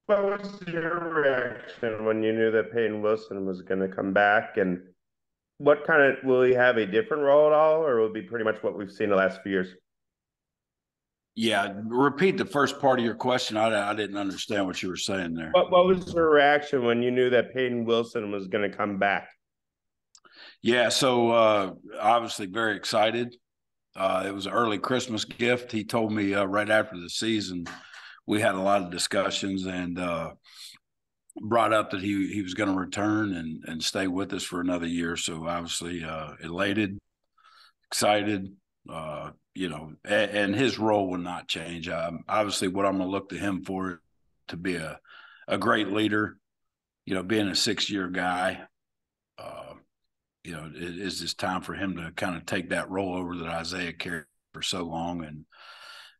What was your reaction when you knew that Peyton Wilson was going to come back? And what kind of will he have a different role at all, or will it be pretty much what we've seen the last few years? Yeah, repeat the first part of your question. I didn't understand what you were saying there. What was your reaction when you knew that Peyton Wilson was going to come back? Yeah, so obviously very excited. It was an early Christmas gift. He told me right after the season, we had a lot of discussions and brought up that he was going to return and stay with us for another year. So obviously elated, excited, and his role will not change. Obviously, what I'm going to look to him for to be a great leader, being a 6-year guy, it is this time for him to kind of take that role over that Isaiah carried for so long,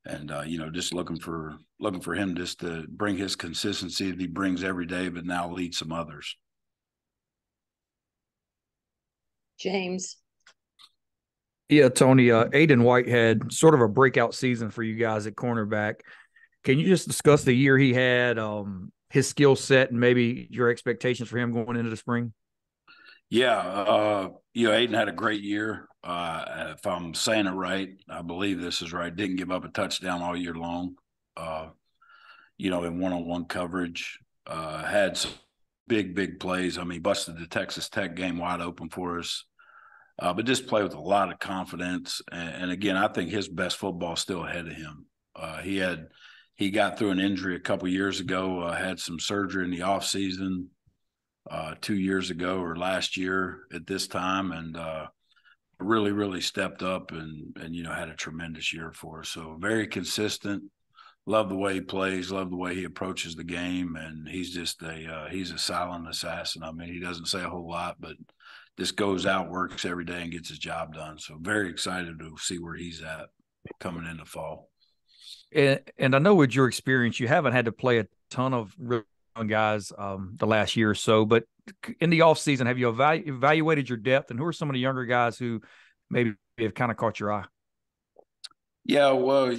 and just looking for him just to bring his consistency that he brings every day, but now lead some others. James. Yeah, Tony, Aiden White had sort of a breakout season for you guys at cornerback. Can you just discuss the year he had, his skill set, and maybe your expectations for him going into the spring? Yeah, Aiden had a great year. If I'm saying it right, I believe this is right. Didn't give up a touchdown all year long. In one-on-one coverage, had some big plays. I mean, busted the Texas Tech game wide open for us. But just play with a lot of confidence. And again, I think his best football is still ahead of him. He got through an injury a couple years ago, had some surgery in the offseason 2 years ago or last year at this time, and really stepped up and had a tremendous year for us. So very consistent. Love the way he plays, love the way he approaches the game, and he's just he's a silent assassin. I mean, he doesn't say a whole lot, but just goes out, works every day, and gets his job done. So very excited to see where he's at coming in the fall. And I know with your experience, you haven't had to play a ton of really young guys the last year or so, but in the offseason, have you evaluated your depth, and who are some of the younger guys who maybe have kind of caught your eye? Yeah, well,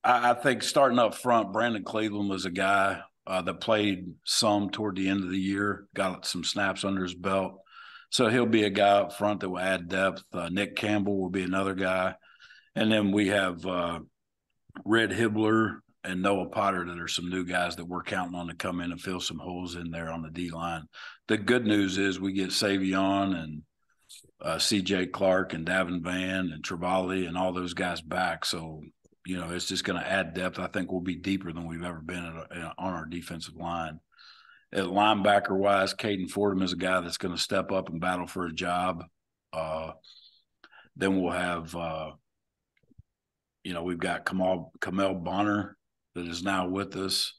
I think starting up front, Brandon Cleveland was a guy that played some toward the end of the year, got some snaps under his belt. So he'll be a guy up front that will add depth. Nick Campbell will be another guy. And then we have Red Hibbler and Noah Potter that are some new guys that we're counting on to come in and fill some holes in there on the D-line. The good news is we get Savion and C.J. Clark and Davin Van and Trevally and all those guys back. So, it's just going to add depth. I think we'll be deeper than we've ever been on our defensive line. At linebacker-wise, Caden Fordham is a guy that's going to step up and battle for a job. Then we'll have, we've got Kamel Bonner that is now with us,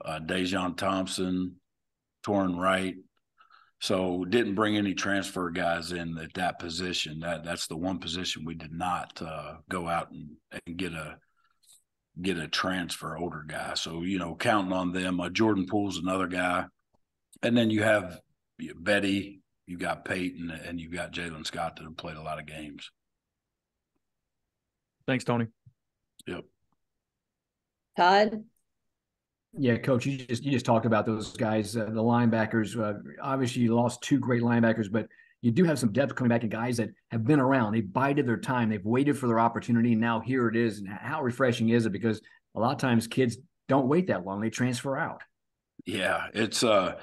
Dejon Thompson, Torrin Wright. So didn't bring any transfer guys in at that position. That's the one position we did not go out and get a transfer older guy. So, counting on them. Jordan Poole's another guy. And then you have Betty, you got Peyton, and you got Jalen Scott that have played a lot of games. Thanks, Tony. Yep. Todd? Yeah, Coach, you just talked about those guys, the linebackers. Obviously, you lost 2 great linebackers, but you do have some depth coming back and guys that have been around. They bided their time. They've waited for their opportunity, and now here it is. And how refreshing is it? Because a lot of times kids don't wait that long. They transfer out. Yeah, it's and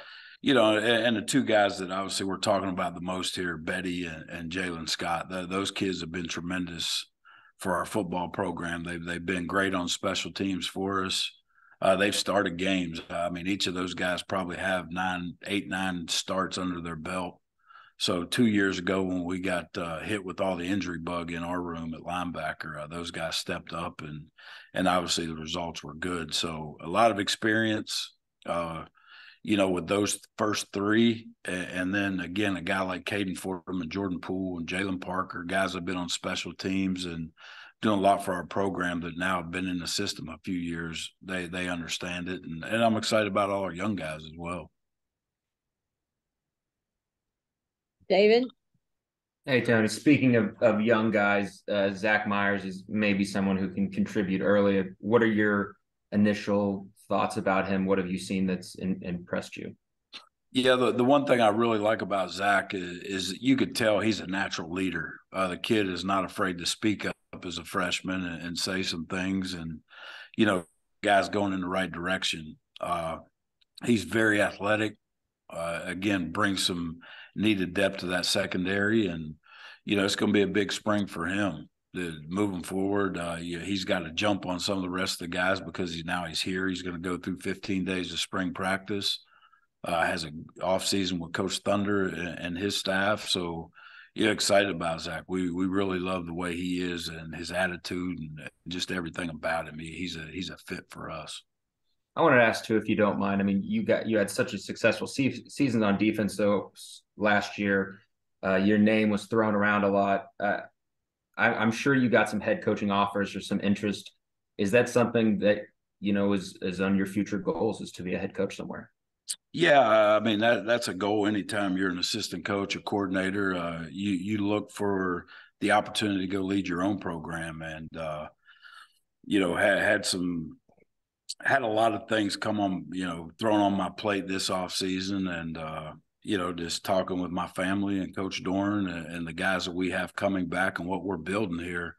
the 2 guys that obviously we're talking about the most here, Betty and Jalen Scott. Those kids have been tremendous for our football program. They've been great on special teams for us. They've started games. I mean, each of those guys probably have 8, 9 starts under their belt. So 2 years ago when we got hit with all the injury bug in our room at linebacker, those guys stepped up and obviously the results were good. So a lot of experience, with those first 3. And then, again, a guy like Caden Fordham and Jordan Poole and Jalen Parker, guys that have been on special teams and doing a lot for our program that now have been in the system a few years. They understand it. And I'm excited about all our young guys as well. David? Hey, Tony. Speaking of young guys, Zach Myers is maybe someone who can contribute early. What are your initial thoughts about him? What have you seen that's impressed you? Yeah, the one thing I really like about Zach is you could tell he's a natural leader. The kid is not afraid to speak up as a freshman and say some things, and guys going in the right direction. He's very athletic. Again, brings some needed depth to that secondary, and it's going to be a big spring for him. Moving forward, he's got to jump on some of the rest of the guys because he's here. He's going to go through 15 days of spring practice. Has an off season with Coach Thunder and his staff. So, excited about Zach. We really love the way he is and his attitude and just everything about him. He's a fit for us. I wanted to ask too, if you don't mind. I mean, you had such a successful season on defense though last year. Your name was thrown around a lot. I'm sure you got some head coaching offers or some interest. Is that something that is on your future goals, is to be a head coach somewhere? Yeah, I mean that's a goal. Anytime you're an assistant coach or coordinator, you look for the opportunity to go lead your own program, and had a lot of things come on, thrown on my plate this off season, and just talking with my family and Coach Dorn and the guys that we have coming back and what we're building here.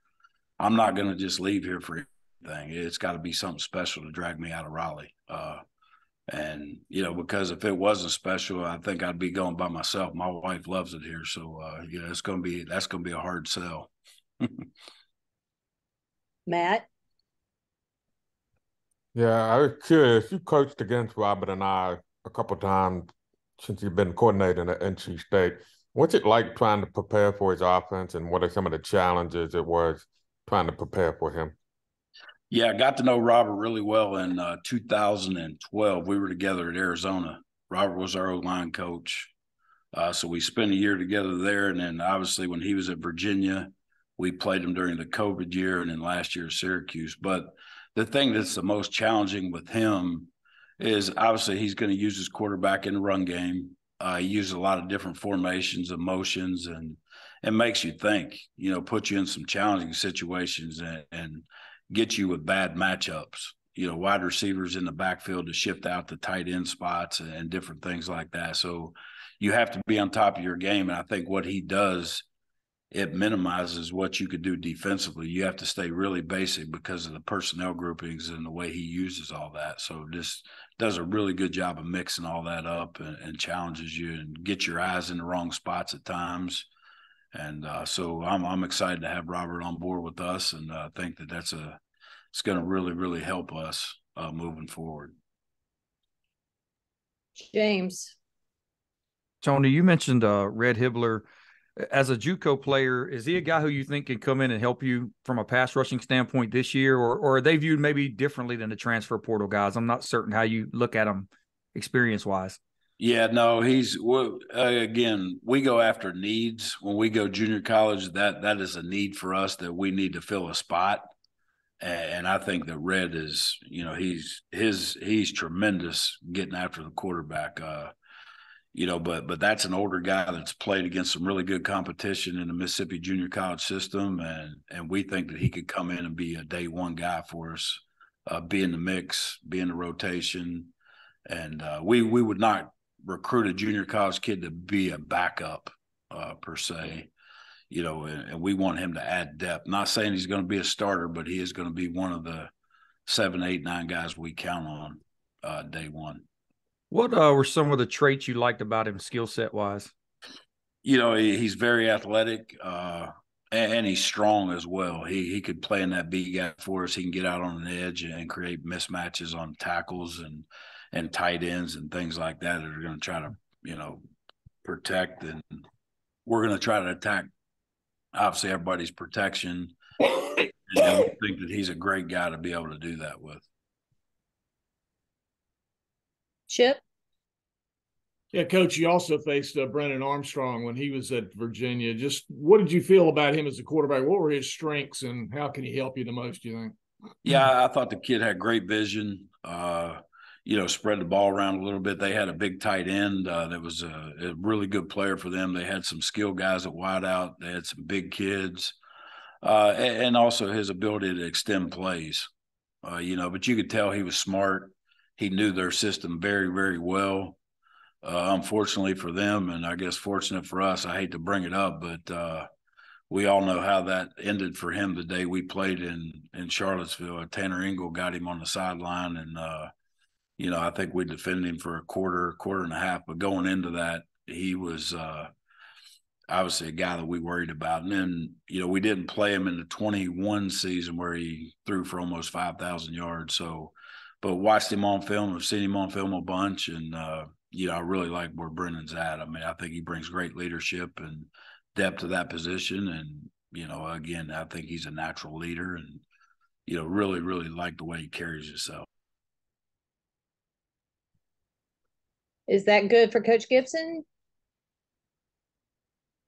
I'm not going to just leave here for anything. It's got to be something special to drag me out of Raleigh. And, because if it wasn't special, I think I'd be going by myself. My wife loves it here. So, that's going to be a hard sell. Matt? Yeah, I was curious. You coached against Robert and I a couple of times since you've been coordinating at NC State. What's it like trying to prepare for his offense, and what are some of the challenges it was trying to prepare for him? Yeah, I got to know Robert really well in 2012. We were together at Arizona. Robert was our O-line coach. So we spent a year together there. And then obviously when he was at Virginia, we played him during the COVID year and then last year at Syracuse. But the thing that's the most challenging with him is obviously he's going to use his quarterback in the run game. He uses a lot of different formations, emotions, and it makes you think, put you in some challenging situations and get you with bad matchups, wide receivers in the backfield to shift out the tight end spots and different things like that. So you have to be on top of your game. And I think what he does, it minimizes what you could do defensively. You have to stay really basic because of the personnel groupings and the way he uses all that. So just does a really good job of mixing all that up and challenges you and get your eyes in the wrong spots at times. And so I'm excited to have Robert on board with us, and I think that it's going to really, really help us moving forward. James? Tony, you mentioned Red Hibbler. As a JUCO player, is he a guy who you think can come in and help you from a pass rushing standpoint this year, or are they viewed maybe differently than the transfer portal guys? I'm not certain how you look at them experience-wise. Yeah, no, again, we go after needs. When we go junior college, that is a need for us that we need to fill a spot. And I think that Red is, he's tremendous getting after the quarterback. But that's an older guy that's played against some really good competition in the Mississippi junior college system. And we think that he could come in and be a day one guy for us, be in the mix, be in the rotation. And we would not recruit a junior college kid to be a backup per se, and we want him to add depth. Not saying he's going to be a starter, but he is going to be one of the 7, 8, 9 guys we count on day one. What were some of the traits you liked about him skill set wise? He's very athletic and he's strong as well. He could play in that B gap for us. He can get out on an edge and create mismatches on tackles and tight ends and things like that are going to try to, protect. And we're going to try to attack, obviously, everybody's protection. And we think that he's a great guy to be able to do that with. Chip? Yeah, Coach, you also faced Brennan Armstrong when he was at Virginia. Just what did you feel about him as a quarterback? What were his strengths, and how can he help you the most, do you think? Yeah, I thought the kid had great vision. Spread the ball around a little bit. They had a big tight end that was a really good player for them. They had some skill guys at wideout. They had some big kids, and also his ability to extend plays. But you could tell he was smart. he knew their system very, very well. Unfortunately for them, and I guess fortunate for us, I hate to bring it up, but we all know how that ended for him the day we played in Charlottesville. Tanner Engel got him on the sideline, and I think we defended him for a quarter and a half. But going into that, he was obviously a guy that we worried about. And then we didn't play him in the 21 season where he threw for almost 5,000 yards. So, but watched him on film. I've seen him on film a bunch, and I really like where Brennan's at. I mean, I think he brings great leadership and depth to that position. And, again, I think he's a natural leader and, really, really like the way he carries himself. Is that good for Coach Gibson?